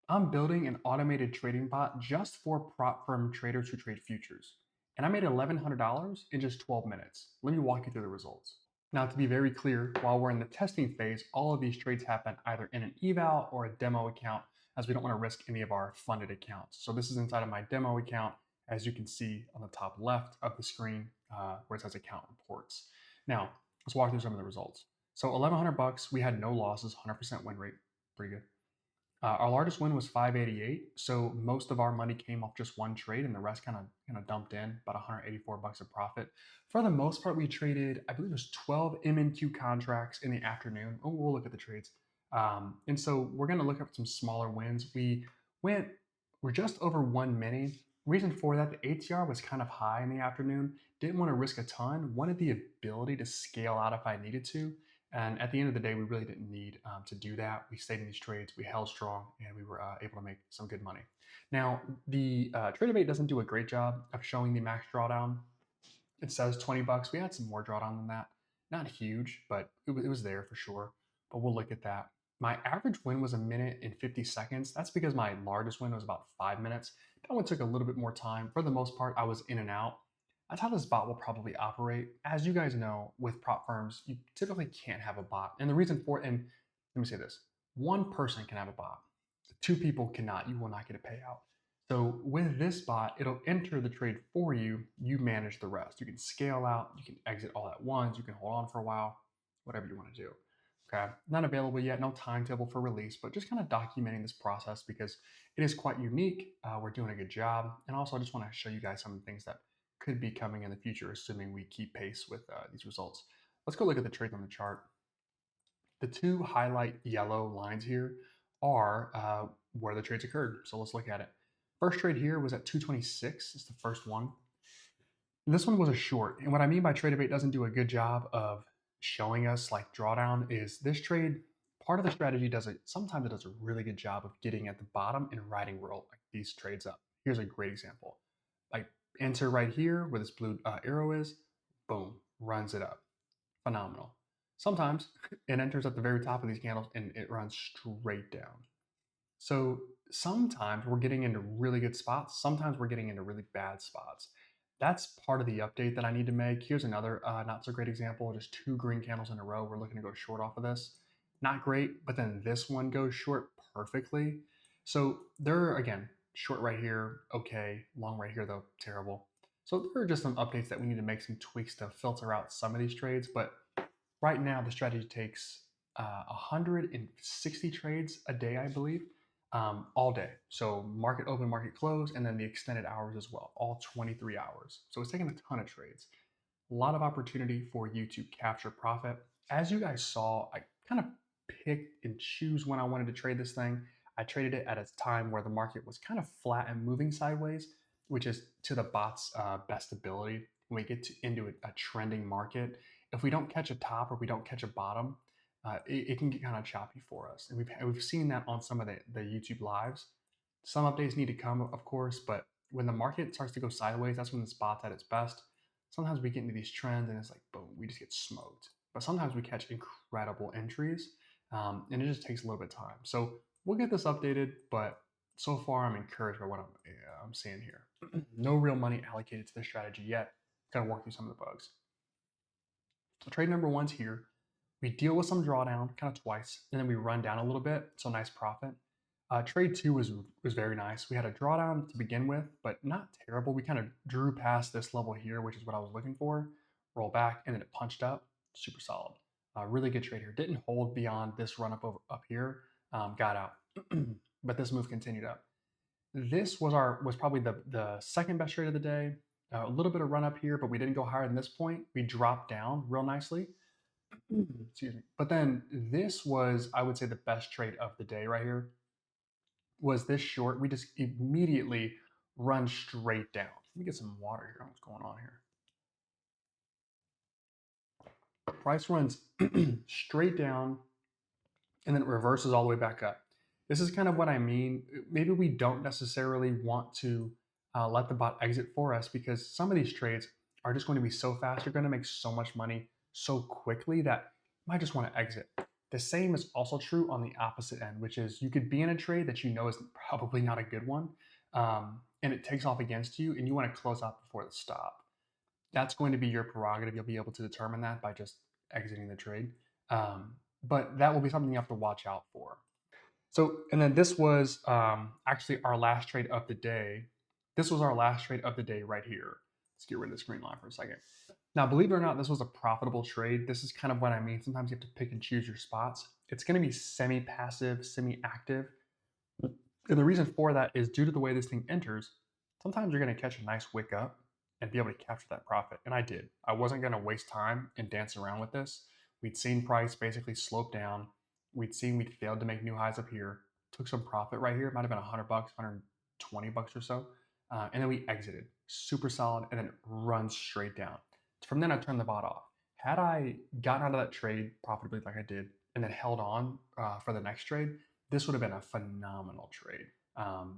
I'm building an automated trading bot just for prop firm traders who trade futures. And I made $1,100 in just 12 minutes. Let me walk you through the results. Now, to be very clear, while we're in the testing phase, all of these trades happen either in an eval or a demo account, as we don't want to risk any of our funded accounts. So this is inside of my demo account, as you can see on the top left of the screen, where it says account reports. Now, let's walk through some of the results. So 1,100 bucks, we had no losses, 100% win rate, pretty good. Our largest win was 588, so most of our money came off just one trade, and the rest kind of dumped in about 184 bucks of profit. For the most part, we traded, I believe it was 12 MNQ contracts in the afternoon. Oh, we'll look at the trades, and so we're going to look at some smaller wins. We're just over 1 mini. Reason for that, the ATR was kind of high in the afternoon. Didn't want to risk a ton. Wanted the ability to scale out if I needed to. And at the end of the day, we really didn't need to do that. We stayed in these trades, we held strong, and we were able to make some good money. Now, the TradeAbate doesn't do a great job of showing the max drawdown. It says 20 bucks. We had some more drawdown than that. Not huge, but it was there for sure. But we'll look at that. My average win was 1 minute and 50 seconds. That's because my largest win was about 5 minutes. That one took a little bit more time. For the most part, I was in and out. That's how this bot will probably operate. As you guys know, with prop firms, you typically can't have a bot. And the reason for it, and let me say this, one person can have a bot. Two people cannot. You will not get a payout. So with this bot, it'll enter the trade for you. You manage the rest. You can scale out. You can exit all at once. You can hold on for a while, whatever you want to do. Okay, not available yet, no timetable for release, but just kind of documenting this process because it is quite unique. We're doing a good job. And also, I just want to show you guys some of the things that could be coming in the future, assuming we keep pace with these results. Let's go look at the trades on the chart. The two highlight yellow lines here are where the trades occurred. So let's look at it. First trade here was at 226. It's the first one. This one was a short. And what I mean by TradeAbate doesn't do a good job of showing us like drawdown is this trade, part of the strategy does it, sometimes it does a really good job of getting at the bottom and riding roll like these trades up. Here's a great example. Like enter right here where this blue arrow is, boom, runs it up. Phenomenal. Sometimes it enters at the very top of these candles and it runs straight down. So sometimes we're getting into really good spots. Sometimes we're getting into really bad spots. That's part of the update that I need to make. Here's another not so great example, just two green candles in a row. We're looking to go short off of this. Not great, but then this one goes short perfectly. So they're, again, short right here, okay. Long right here, though, terrible. So there are just some updates that we need to make, some tweaks to filter out some of these trades. But right now, the strategy takes 160 trades a day, I believe, all day. So market open, market close, and then the extended hours as well, all 23 hours. So it's taking a ton of trades. A lot of opportunity for you to capture profit. As you guys saw, I kind of picked and choose when I wanted to trade this thing. I traded it at a time where the market was kind of flat and moving sideways, which is to the bot's best ability. When we get into a trending market, if we don't catch a top or we don't catch a bottom, it can get kind of choppy for us. And we've seen that on some of the YouTube lives. Some updates need to come, of course, but when the market starts to go sideways, that's when the spot's at its best. Sometimes we get into these trends and it's like, boom, we just get smoked. But sometimes we catch incredible entries, and it just takes a little bit of time. So we'll get this updated, but so far I'm encouraged by what I'm seeing here. No real money allocated to this strategy yet. Got to work through some of the bugs. So trade number one's here. We deal with some drawdown kind of twice, and then we run down a little bit, so nice profit. Trade two was very nice. We had a drawdown to begin with, but not terrible. We kind of drew past this level here, which is what I was looking for. Roll back, and then it punched up. Super solid. Really good trade here. Didn't hold beyond this run up here. Got out, but this move continued up. This was probably the second best trade of the day. A little bit of run up here, but we didn't go higher than this point. We dropped down real nicely. Excuse me. But then this was, I would say, the best trade of the day right here. Was this short? We just immediately run straight down. Let me get some water here on what's going on here. Price runs straight down and then it reverses all the way back up. This is kind of what I mean. Maybe we don't necessarily want to let the bot exit for us because some of these trades are just going to be so fast. You're going to make so much money so quickly that you might just want to exit. The same is also true on the opposite end, which is you could be in a trade that you know is probably not a good one, and it takes off against you, and you want to close out before the stop. That's going to be your prerogative. You'll be able to determine that by just exiting the trade. But that will be something you have to watch out for. So, and then this was actually our last trade of the day. This was our last trade of the day right here. Let's get rid of the screen line for a second. Now, believe it or not, this was a profitable trade. This is kind of what I mean. Sometimes you have to pick and choose your spots. It's going to be semi-passive, semi-active. And the reason for that is due to the way this thing enters, sometimes you're going to catch a nice wick up and be able to capture that profit. And I did. I wasn't going to waste time and dance around with this. We'd seen price basically slope down. We'd seen we'd failed to make new highs up here. Took some profit right here. It might have been $100, $120 or so. And then we exited. Super solid, and then run straight down. From then I turned the bot off. Had I gotten out of that trade profitably like I did, and then held on for the next trade, this would have been a phenomenal trade.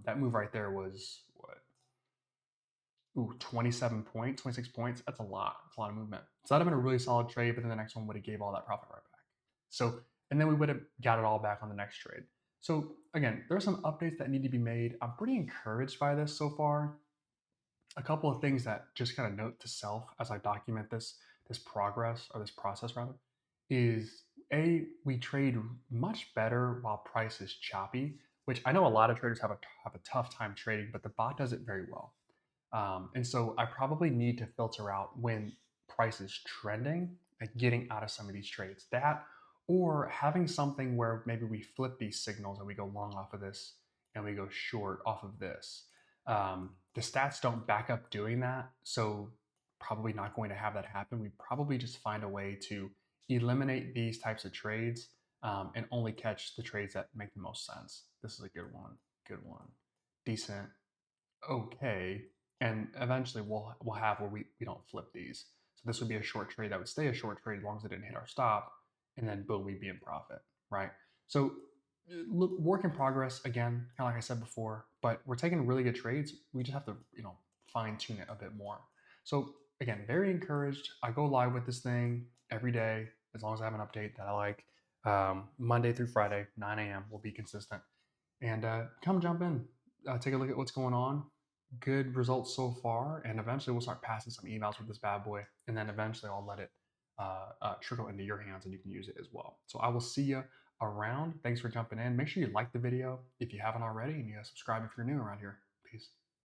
That move right there was what? Ooh, 27 points, 26 points. That's a lot. That's a lot of movement. So that'd have been a really solid trade, but then the next one would have gave all that profit right back. So, and then we would have got it all back on the next trade. So again, there are some updates that need to be made. I'm pretty encouraged by this so far. A couple of things that just kind of note to self as I document this progress, or this process rather, is we trade much better while price is choppy, which I know a lot of traders have a tough time trading, but the bot does it very well. And so I probably need to filter out when price is trending, like getting out of some of these trades. That, or having something where maybe we flip these signals and we go long off of this and we go short off of this. The stats don't back up doing that, so probably not going to have that happen. We probably just find a way to eliminate these types of trades, and only catch the trades that make the most sense. This is a good one, decent, okay, and eventually we'll have where we don't flip these. So this would be a short trade that would stay a short trade as long as it didn't hit our stop, and then boom, we'd be in profit, right? So look, work in progress again, kind of like I said before, but we're taking really good trades. We just have to, fine tune it a bit more. So again, very encouraged. I go live with this thing every day as long as I have an update that I like. Monday through Friday, 9 a.m. will be consistent. And come jump in, take a look at what's going on. Good results so far, and eventually we'll start passing some emails with this bad boy, and then eventually I'll let it trickle into your hands and you can use it as well. So I will see you around. Thanks for jumping in. Make sure you like the video if you haven't already, and you subscribe if you're new around here. Peace.